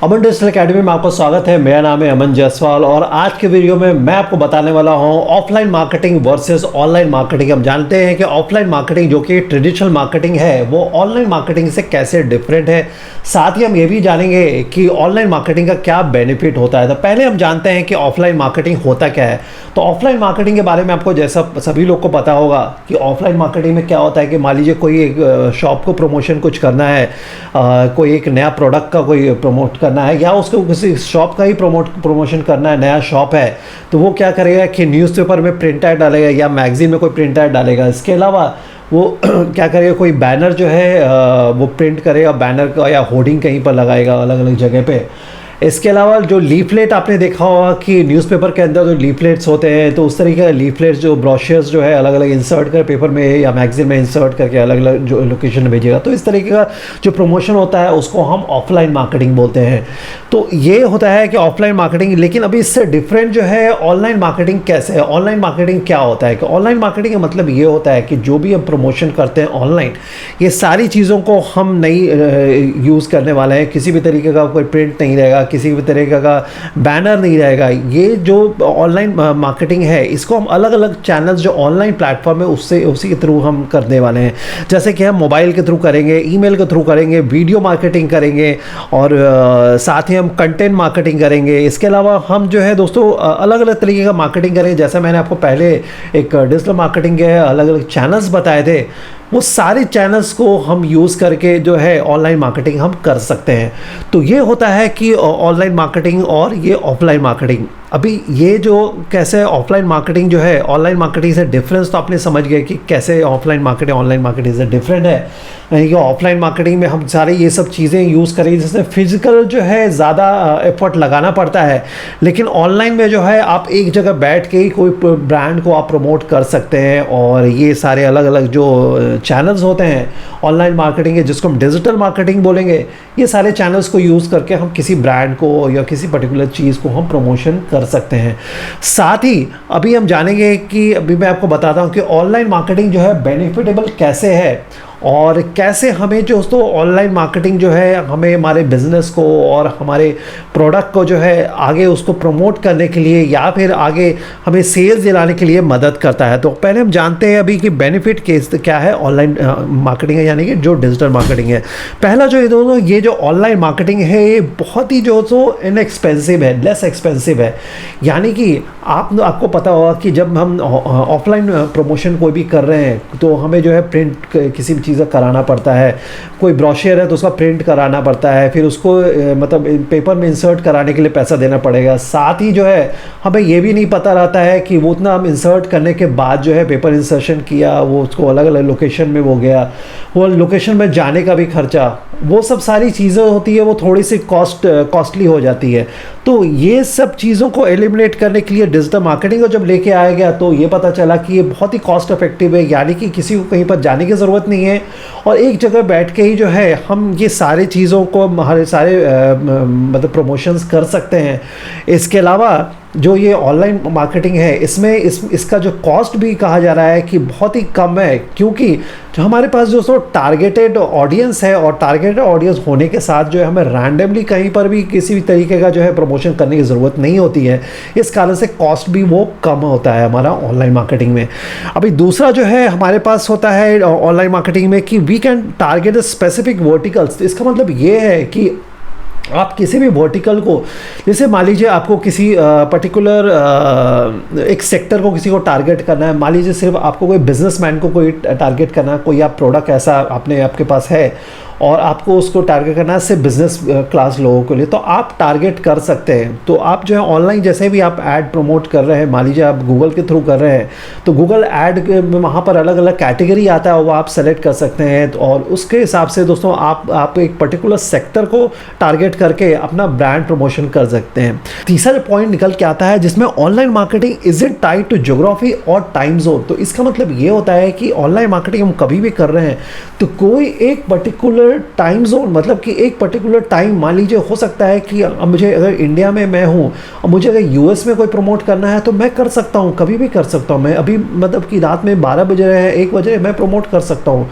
अमन digital academy में आपका स्वागत है। मेरा नाम है अमन जायसवाल और आज के वीडियो में मैं आपको बताने वाला हूं offline marketing versus online marketing. हम जानते हैं कि ऑफलाइन मार्केटिंग जो कि ट्रेडिशनल मार्केटिंग है वो ऑनलाइन मार्केटिंग से कैसे डिफरेंट है। साथ ही हम ये भी जानेंगे कि ऑनलाइन मार्केटिंग का क्या बेनिफिट होता है। तो पहले हम जानते हैं कि ऑफलाइन मार्केटिंग होता क्या है। तो ऑफलाइन मार्केटिंग के बारे में आपको जैसा सभी लोग को पता होगा कि ऑफलाइन मार्केटिंग में क्या होता है कि मान लीजिए कोई एक शॉप को प्रमोशन कुछ करना है, कोई एक नया प्रोडक्ट का कोई प्रमोट करना है या उसको किसी शॉप का ही प्रमोशन करना है, नया शॉप है, तो वो क्या करेगा कि न्यूज़पेपर में प्रिंट ऐड डालेगा या मैगजीन में कोई प्रिंट ऐड डालेगा। इसके अलावा वो क्या करेगा, कोई बैनर जो है वो प्रिंट करेगा, बैनर का या होर्डिंग कहीं पर लगाएगा अलग अलग जगह पे। इसके अलावा जो लीफलेट आपने देखा होगा कि न्यूज़पेपर के अंदर जो लीफलेट्स होते हैं, तो उस तरीके का लीफलेट्स जो ब्रोशर्स जो है अलग अलग इंसर्ट कर पेपर में या मैगजीन में इंसर्ट करके अलग अलग जो लोकेशन में भेजेगा। तो इस तरीके का जो प्रमोशन होता है उसको हम ऑफलाइन मार्केटिंग बोलते हैं। तो ये होता है कि ऑफलाइन मार्केटिंग। लेकिन अभी इससे डिफरेंट जो है ऑनलाइन मार्केटिंग कैसे है। ऑनलाइन मार्केटिंग क्या होता है कि ऑनलाइन मार्केटिंग का मतलब ये होता है कि जो भी हम प्रमोशन करते हैं ऑनलाइन, ये सारी चीज़ों को हम नहीं यूज़ करने वाले हैं। किसी भी तरीके का कोई प्रिंट नहीं रहेगा, किसी भी तरीके का बैनर नहीं रहेगा। ये जो ऑनलाइन मार्केटिंग है इसको हम अलग अलग चैनल्स जो ऑनलाइन प्लेटफॉर्म है उससे उसी के थ्रू हम करने वाले हैं। जैसे कि हम मोबाइल के थ्रू करेंगे, ईमेल के थ्रू करेंगे, वीडियो मार्केटिंग करेंगे और साथ ही हम कंटेंट मार्केटिंग करेंगे। इसके अलावा हम जो है दोस्तों अलग अलग तरीके का मार्केटिंग करेंगे। जैसा मैंने आपको पहले एक डिजिटल मार्केटिंग के अलग अलग चैनल्स बताए थे, वो सारे चैनल्स को हम यूज़ करके जो है ऑनलाइन मार्केटिंग हम कर सकते हैं। तो ये होता है कि ऑनलाइन मार्केटिंग और ये ऑफलाइन मार्केटिंग। अभी ये जो कैसे ऑफलाइन मार्केटिंग जो है ऑनलाइन मार्केटिंग से डिफरेंस तो आपने समझ गए कि कैसे ऑफलाइन मार्केटिंग ऑनलाइन मार्केटिंग से डिफरेंट है। यानी कि ऑफलाइन मार्केटिंग में हम सारे ये सब चीज़ें यूज़ करेंगे जिसमें फिजिकल जो है ज़्यादा एफर्ट लगाना पड़ता है। लेकिन ऑनलाइन में जो है आप एक जगह बैठ के ही कोई ब्रांड को आप प्रमोट कर सकते हैं। और ये सारे अलग अलग जो चैनल्स होते हैं ऑनलाइन मार्केटिंग के, जिसको हम डिजिटल मार्केटिंग बोलेंगे, ये सारे चैनल्स को यूज़ करके हम किसी ब्रांड को या किसी पर्टिकुलर चीज़ को हम प्रमोशन कर सकते हैं। साथ ही अभी हम जानेंगे कि अभी मैं आपको बताता हूं कि ऑनलाइन मार्केटिंग जो है बेनिफिटेबल कैसे है और कैसे हमें जो दोस्तों ऑनलाइन मार्केटिंग जो है हमें हमारे बिजनेस को और हमारे प्रोडक्ट को जो है आगे उसको प्रमोट करने के लिए या फिर आगे हमें सेल्स दिलाने के लिए मदद करता है। तो पहले हम जानते हैं अभी कि बेनिफिट क्या है ऑनलाइन मार्केटिंग है, यानी कि जो डिजिटल मार्केटिंग है। पहला जो ये जो ऑनलाइन मार्केटिंग है ये बहुत ही जो इनएक्सपेंसिव है, लेस एक्सपेंसिव है। यानी कि आपको पता होगा कि जब हम ऑफलाइन प्रमोशन कोई भी कर रहे हैं तो हमें जो है प्रिंट किसी भी चीज़ कराना पड़ता है। कोई ब्रोशर है तो उसका प्रिंट कराना पड़ता है, फिर उसको मतलब पेपर में इंसर्ट कराने के लिए पैसा देना पड़ेगा। साथ ही जो है हमें ये भी नहीं पता रहता है कि वो उतना हम इंसर्ट करने के बाद जो है पेपर इंसर्शन किया, वो उसको अलग अलग लोकेशन में वो गया, वो लोकेशन में जाने का भी खर्चा, वो सब सारी चीज़ें होती है, वो थोड़ी सी कॉस्टली हो जाती है। तो ये सब चीज़ों को एलिमिनेट करने के लिए डिजिटल मार्केटिंग को जब लेके आया गया तो ये पता चला कि ये बहुत ही कॉस्ट इफेक्टिव है। यानी कि किसी को कहीं पर जाने की ज़रूरत नहीं है और एक जगह बैठ के ही जो है हम ये सारी चीज़ों को हमारे सारे मतलब प्रमोशंस कर सकते हैं। इसके अलावा जो ये ऑनलाइन मार्केटिंग है इसमें इसका जो कॉस्ट भी कहा जा रहा है कि बहुत ही कम है, क्योंकि जो हमारे पास जो टारगेटेड ऑडियंस है और टारगेटेड ऑडियंस होने के साथ जो है हमें रैंडमली कहीं पर भी किसी भी तरीके का जो है प्रमोशन करने की ज़रूरत नहीं होती है। इस कारण से कॉस्ट भी वो कम होता है हमारा ऑनलाइन मार्केटिंग में। अभी दूसरा जो है हमारे पास होता है ऑनलाइन मार्केटिंग में कि we can target specific verticals. इसका मतलब ये है कि आप किसी भी वर्टिकल को, जैसे मान लीजिए आपको किसी पर्टिकुलर एक सेक्टर को किसी को टारगेट करना है। मान लीजिए सिर्फ आपको कोई बिजनेसमैन को कोई टारगेट करना है, कोई आप प्रोडक्ट ऐसा आपके पास है और आपको उसको टारगेट करना है सिर्फ बिजनेस क्लास लोगों के लिए, तो आप टारगेट कर सकते हैं। तो आप जो है ऑनलाइन जैसे भी आप ऐड प्रमोट कर रहे हैं, मान लीजिए आप गूगल के थ्रू कर रहे हैं तो गूगल ऐड वहाँ पर अलग अलग कैटेगरी आता है, वो आप सेलेक्ट कर सकते हैं और उसके हिसाब से दोस्तों आप एक पर्टिकुलर सेक्टर को टारगेट करके अपना ब्रांड प्रमोशन कर सकते हैं। तीसरा पॉइंट निकल के आता है जिसमें online marketing is it tied to geography और टाइम जोन। तो इसका मतलब ये होता है कि ऑनलाइन मार्केटिंग हम कभी भी कर रहे हैं तो कोई एक पर्टिकुलर पर्टिकुलर टाइम जोन, मतलब कि एक पर्टिकुलर टाइम, मान लीजिए हो सकता है कि अब मुझे अगर इंडिया में मैं हूँ और मुझे अगर यूएस में कोई प्रमोट करना है तो मैं कर सकता हूँ, कभी भी कर सकता हूँ। मैं अभी मतलब कि रात में 12 बजे रहे हैं, 1 बजे मैं प्रमोट कर सकता हूँ।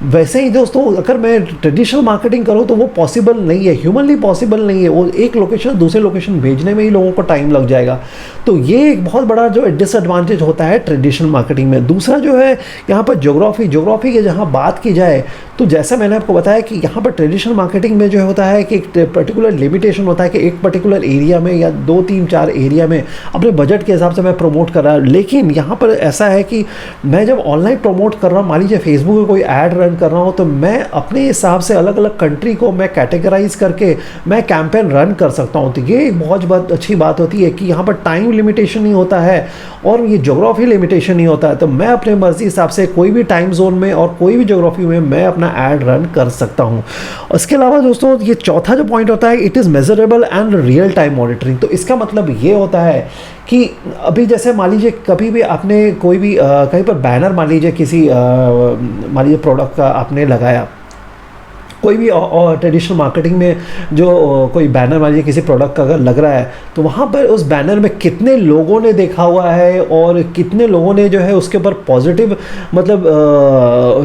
वैसे ही दोस्तों अगर मैं ट्रेडिशनल मार्केटिंग करूँ तो वो पॉसिबल नहीं है, ह्यूमनली पॉसिबल नहीं है। वो एक लोकेशन से दूसरे लोकेशन भेजने में ही लोगों को टाइम लग जाएगा। तो ये एक बहुत बड़ा जो डिसएडवांटेज होता है ट्रेडिशनल मार्केटिंग में। दूसरा जो है यहाँ पर ज्योग्राफी की जहाँ बात की जाए तो जैसा मैंने आपको बताया कि यहाँ पर ट्रेडिशनल मार्केटिंग में जो होता है कि एक पर्टिकुलर लिमिटेशन होता है कि एक पर्टिकुलर एरिया में या 2 3 4 एरिया में अपने बजट के हिसाब से मैं प्रमोट कर रहा हूँ। लेकिन यहाँ पर ऐसा है कि मैं जब ऑनलाइन प्रमोट कर रहा हूँ, मान लीजिए फेसबुक में कोई ऐड रन कर रहा हूँ, तो मैं अपने हिसाब से अलग अलग कंट्री को मैं कैटेगराइज करके मैं कैंपेन रन कर सकता हूँ। तो ये एक बहुत अच्छी बात होती है कि यहाँ पर टाइम लिमिटेशन नहीं होता है और ये ज्योग्राफी लिमिटेशन नहीं होता है। तो मैं अपने मर्जी हिसाब से कोई भी टाइम जोन में और कोई भी ज्योग्राफी में मैं अपना ऐड रन कर सकता हूँ। उसके अलावा दोस्तों ये चौथा जो पॉइंट होता है, it is measurable and real time monitoring. तो इसका मतलब ये होता है कि अभी जैसे मान लीजिए कभी भी आपने कोई भी कहीं पर बैनर मान लीजिए किसी मान लीजिए प्रोडक्ट का आपने लगाया, कोई भी ट्रेडिशनल मार्केटिंग में जो कोई बैनर मान लीजिए किसी प्रोडक्ट का अगर लग रहा है तो वहाँ पर उस बैनर में कितने लोगों ने देखा हुआ है और कितने लोगों ने जो है उसके ऊपर पॉजिटिव मतलब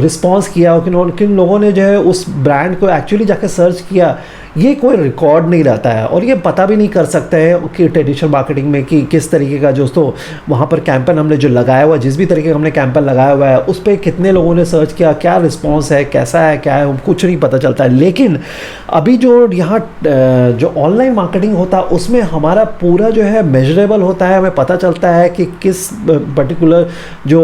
रिस्पांस किया, किन लोगों ने जो है उस ब्रांड को एक्चुअली जाकर सर्च किया, ये कोई रिकॉर्ड नहीं रहता है। और ये पता भी नहीं कर सकते हैं कि ट्रेडिशनल मार्केटिंग में कि किस तरीके का दोस्तों वहाँ पर कैंपेन हमने जो लगाया हुआ है, जिस भी तरीके का हमने कैंपेन लगाया हुआ है उस पर कितने लोगों ने सर्च किया, क्या रिस्पॉन्स है, कैसा है, क्या है, कुछ नहीं पता चलता है। लेकिन अभी जो यहाँ जो ऑनलाइन मार्केटिंग होता है उसमें हमारा पूरा जो है मेजरेबल होता है। हमें पता चलता है कि किस पर्टिकुलर जो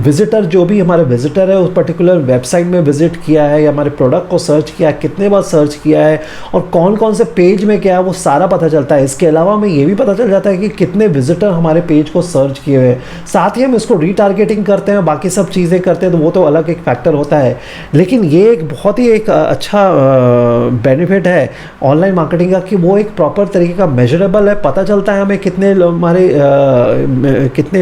विजिटर, जो भी हमारे विजिटर है उस पर्टिकुलर वेबसाइट में विजिट किया है या हमारे प्रोडक्ट को सर्च किया, कितने बार सर्च किया है और कौन कौन से पेज में क्या है वो सारा पता चलता है। इसके अलावा हमें ये भी पता चल जाता है कि कितने विजिटर हमारे पेज को सर्च किए हुए हैं। साथ ही हम इसको रीटारगेटिंग करते हैं, बाकी सब चीज़ें करते हैं, तो वो तो अलग एक फैक्टर होता है। लेकिन ये एक बहुत ही एक अच्छा बेनिफिट है ऑनलाइन मार्केटिंग का कि वो एक प्रॉपर तरीके का मेजरेबल है। पता चलता है हमें कितने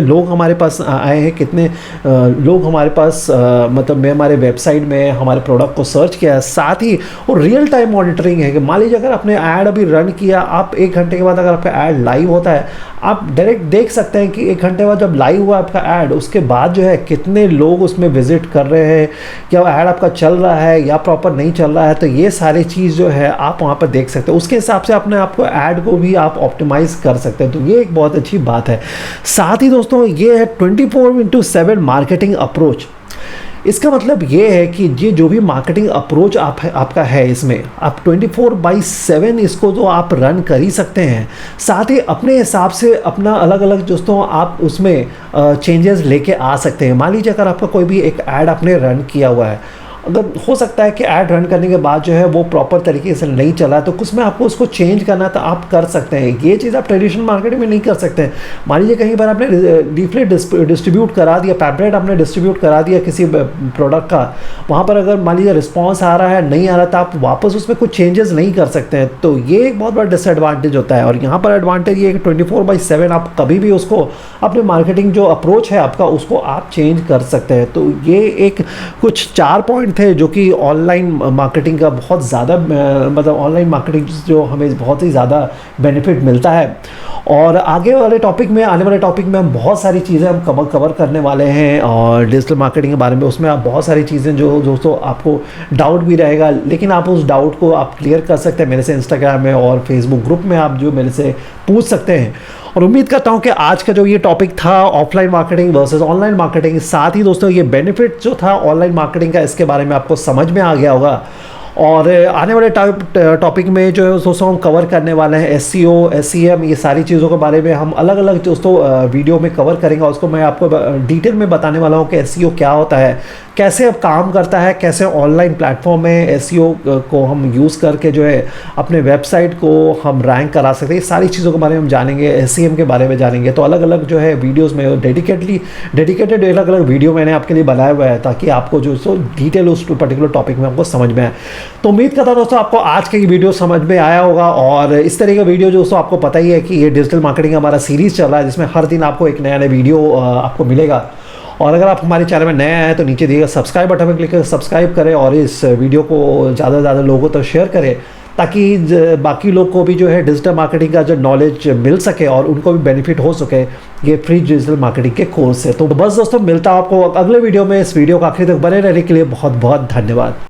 लोग हमारे पास आए हैं, कितने लोग हमारे पास मतलब मैं हमारे वेबसाइट में हमारे प्रोडक्ट को सर्च किया है। साथ ही वो रियल टाइम मॉनिटरिंग है कि मान लीजिए अगर आपने ऐड अभी रन किया, आप 1 घंटे के बाद अगर आपका ऐड लाइव होता है, आप डायरेक्ट देख सकते हैं कि 1 घंटे बाद जब लाइव हुआ आपका ऐड, उसके बाद जो है कितने लोग उसमें विजिट कर रहे हैं, क्या ऐड आपका चल रहा है या प्रॉपर नहीं चल रहा है। तो ये सारी चीज़ जो है आप वहाँ पर देख सकते हैं। उसके हिसाब से अपने आपको ऐड को भी आप ऑप्टिमाइज़ कर सकते हैं। तो ये एक बहुत अच्छी बात है। साथ ही दोस्तों ये है 24/7 मार्केटिंग अप्रोच। इसका मतलब ये है कि ये जो भी मार्केटिंग अप्रोच आपका है, इसमें आप 24/7 इसको तो आप रन कर ही सकते हैं। साथ ही अपने हिसाब से अपना अलग अलग दोस्तों आप उसमें चेंजेस लेके आ सकते हैं। मान लीजिए अगर आपका कोई भी एक ऐड आपने रन किया हुआ है, अगर हो सकता है कि ऐड रन करने के बाद जो है वो प्रॉपर तरीके से नहीं चला, तो कुछ में आपको उसको चेंज करना तो आप कर सकते हैं। ये चीज़ आप ट्रेडिशनल मार्केटिंग में नहीं कर सकते हैं। मान लीजिए कहीं पर आपने लीफलेट डिस्ट्रीब्यूट करा दिया, पैम्पलेट आपने डिस्ट्रीब्यूट करा दिया किसी प्रोडक्ट का, वहाँ पर अगर मान लीजिए रिस्पॉन्स आ रहा है, नहीं आ रहा, तो आप वापस उसमें कुछ चेंजेस नहीं कर सकते हैं। तो ये एक बहुत बड़ा डिसएडवांटेज होता है। और यहाँ पर एडवांटेज ये है कि 24/7 आप कभी भी उसको अपने मार्केटिंग जो अप्रोच है आपका, उसको आप चेंज कर सकते हैं। तो ये एक कुछ 4 पॉइंट थे जो कि ऑनलाइन मार्केटिंग का बहुत ज़्यादा मतलब ऑनलाइन मार्केटिंग जो हमें बहुत ही ज़्यादा बेनिफिट मिलता है। और आगे वाले टॉपिक में, आने वाले टॉपिक में हम बहुत सारी चीज़ें हम कवर करने वाले हैं और डिजिटल मार्केटिंग के बारे में। उसमें आप बहुत सारी चीज़ें जो दोस्तों आपको डाउट भी रहेगा, लेकिन आप उस डाउट को आप क्लियर कर सकते हैं मेरे से इंस्टाग्राम में और फेसबुक ग्रुप में आप जो मेरे से पूछ सकते हैं। और उम्मीद करता हूं कि आज का जो ये टॉपिक था offline marketing versus online marketing, साथ ही दोस्तों ये बेनिफिट जो था ऑनलाइन मार्केटिंग का, इसके बारे में आपको समझ में आ गया होगा। और आने वाले टॉपिक में जो है दोस्तों हम कवर करने वाले हैं SEO, SEM, ये सारी चीज़ों के बारे में हम अलग अलग दोस्तों वीडियो में कवर करेंगे। उसको मैं आपको डिटेल में बताने वाला हूँ कि SEO क्या होता है, कैसे अब काम करता है, कैसे ऑनलाइन प्लेटफॉर्म में SEO को हम यूज़ करके जो है अपने वेबसाइट को हम रैंक करा सकते हैं। सारी चीज़ों के बारे में हम जानेंगे, SEM के बारे में जानेंगे। तो अलग अलग जो है वीडियोस में डेडिकेटेड अलग अलग वीडियो मैंने आपके लिए बनाया हुआ है ताकि आपको जो सो डिटेल उस पर्टिकुलर टॉपिक में आपको समझ में आए। तो उम्मीद करता हूं दोस्तों आपको आज का ये वीडियो समझ में आया होगा। और इस तरह का वीडियो जो दोस्तों आपको पता ही है कि ये डिजिटल मार्केटिंग हमारा सीरीज़ चल रहा है जिसमें हर दिन आपको एक नया वीडियो आपको मिलेगा। और अगर आप हमारे चैनल में नए आए हैं तो नीचे दिए गए सब्सक्राइब बटन पर क्लिक करके सब्सक्राइब करें और इस वीडियो को ज़्यादा से ज़्यादा लोगों तक शेयर करें, ताकि बाकी लोग को भी जो है डिजिटल मार्केटिंग का जो नॉलेज मिल सके और उनको भी बेनिफिट हो सके ये फ्री डिजिटल मार्केटिंग के कोर्स से। तो बस दोस्तों, मिलता हूं आपको अगले वीडियो में। इस वीडियो को आखिर तक बने रहने के लिए बहुत बहुत धन्यवाद।